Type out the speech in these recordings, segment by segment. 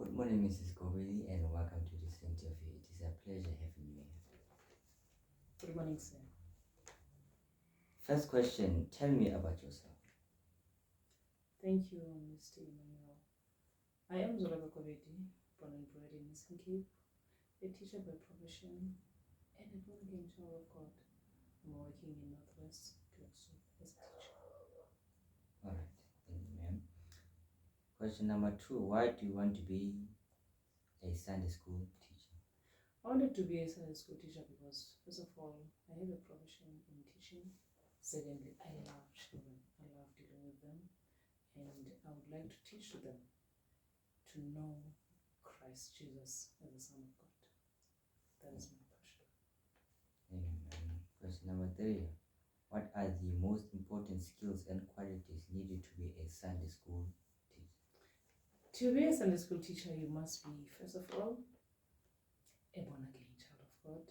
Good morning, Mrs. Kobedi, and welcome to this interview. It is a pleasure having you here. Good morning, sir. First question, tell me about yourself. Thank you, Mr. Emmanuel. I am Zoleka Kobedi, born and bred in Eastern Cape, a teacher by profession, and a born-again child of God. I'm working in Northwest Clarkson as a teacher. All right, thank you, ma'am. Question number 2, why do you want to be a Sunday school teacher? I wanted to be a Sunday school teacher because, first of all, I have a profession in teaching. Secondly, I love children. I love dealing with them. And I would like to teach them to know Christ Jesus as the Son of God. That is my passion. Thank you, ma'am. Question number 3, what are the most important skills and qualities needed to be a Sunday school teacher? To be a Sunday school teacher, you must be, first of all, a born-again child of God,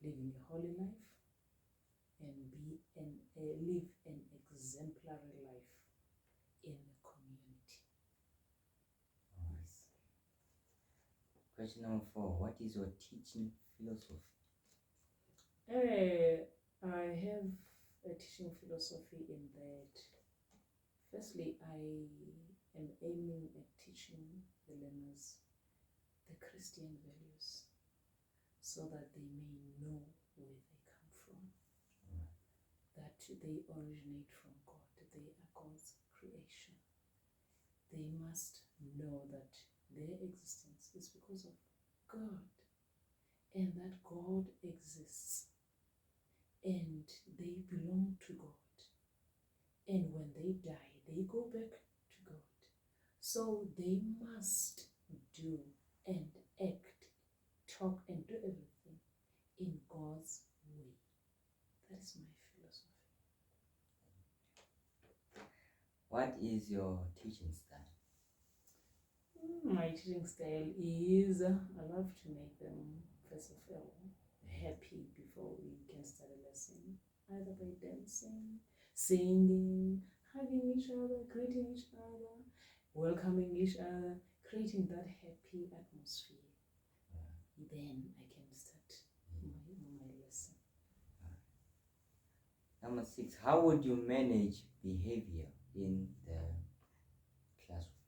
living a holy life, and live an exemplary life in the community. All right. Question number 4, what is your teaching philosophy? I have a teaching philosophy in that, firstly, I am aiming at teaching the learners the Christian values so that they may know where they come from, that they originate from God, they are God's creation. They must know that their existence is because of God, and that God exists, and they belong to God, and when they die, they go back to God. So they must do and act, talk and do everything in God's way. That is my philosophy. What is your teaching style? My teaching style is, I love to make them, first of all, happy before we can start a lesson, either by dancing, singing, hugging each other, greeting each other, welcoming each other, creating that happy atmosphere. Then I can start my lesson. Number 6, how would you manage behavior in the classroom?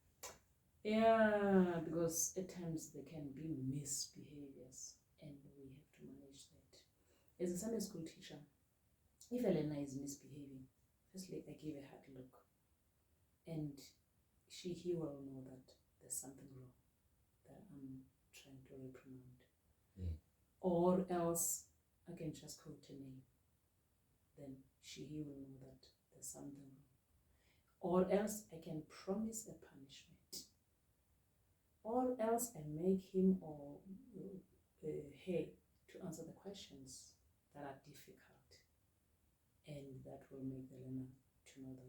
Yeah, because at times there can be misbehaviors and we have to manage that. As a Sunday school teacher, if a learner is misbehaving, firstly I give a hard look and he will know that there's something wrong that I'm trying to reprimand. Yeah. Or else I can just quote a name, then he will know that there's something wrong. Or else I can promise a punishment, or else I make him or her to answer the questions that are difficult, and that will make the learner to know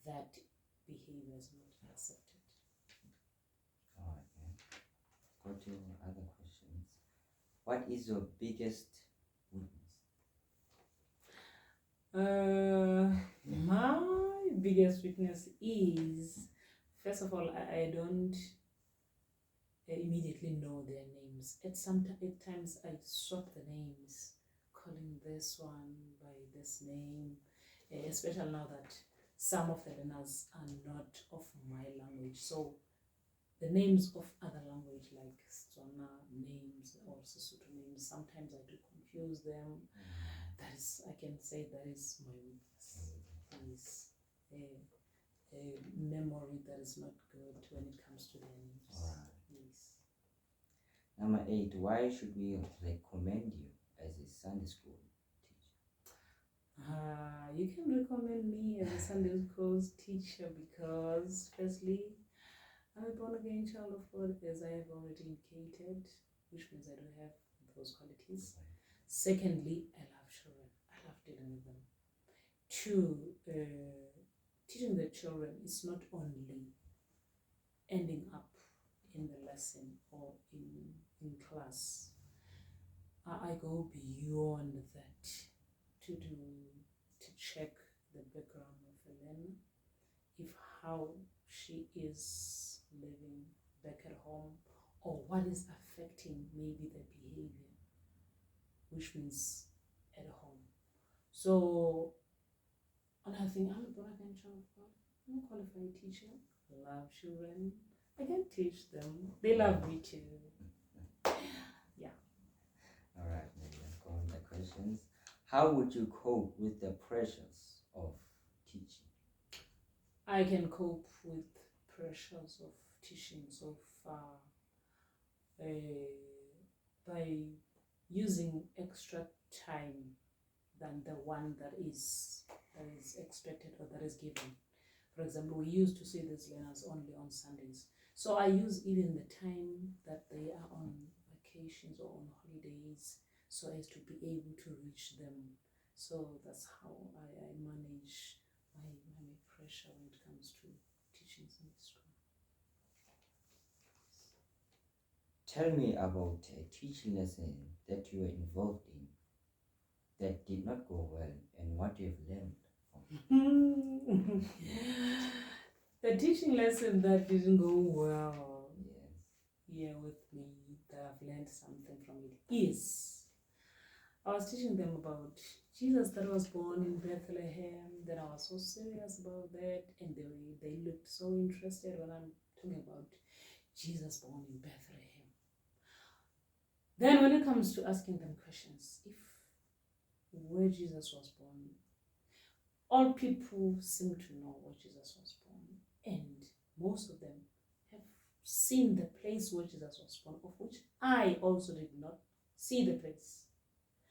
that behavior is not accepted. All right, man. Go to other questions. What is your biggest weakness? My biggest weakness is, first of all, I don't immediately know their names. At times I swap the names, calling this one by this name, especially now that some of the learners are not of my language. So the names of other language like Setswana names or Sesotho names, sometimes I do confuse them. That is, I can say that is my weakness. Is a memory that is not good when it comes to the names. Alright. Yes. Number 8, why should we recommend you as a Sunday school teacher? You can recommend me as a Sunday school teacher because, firstly, I'm a born-again child of God, as I have already indicated, which means I do have those qualities. Secondly, I love children. I love dealing with them. 2, teaching the children is not only ending up in the lesson or in class. I go beyond that to check the background of a learner, if how she is living back at home, or what is affecting maybe the behavior, which means at home. So another thing, I'm a born again child of God. I'm a qualified teacher. Love children. I can teach them. They love me too. Yeah. All right, maybe let's go on the questions. How would you cope with the pressures of teaching? I can cope with pressures of teaching so far by using extra time than the one that is expected or that is given. For example, we used to see these learners only on Sundays. So I use even the time that they are on vacations or on holidays so as to be able to reach them. So that's how I manage my pressure when it comes to teaching Sunday school. Tell me about a teaching lesson that you were involved in that did not go well and what you've learned from it. The teaching lesson that didn't go well, Yes. here with me, that I've learned something from it is, I was teaching them about Jesus that was born in Bethlehem. Then I was so serious about that, and they looked so interested when I'm talking about Jesus born in Bethlehem. Then when it comes to asking them questions, if where Jesus was born, all people seem to know where Jesus was born, and most of them have seen the place where Jesus was born, of which I also did not see the place.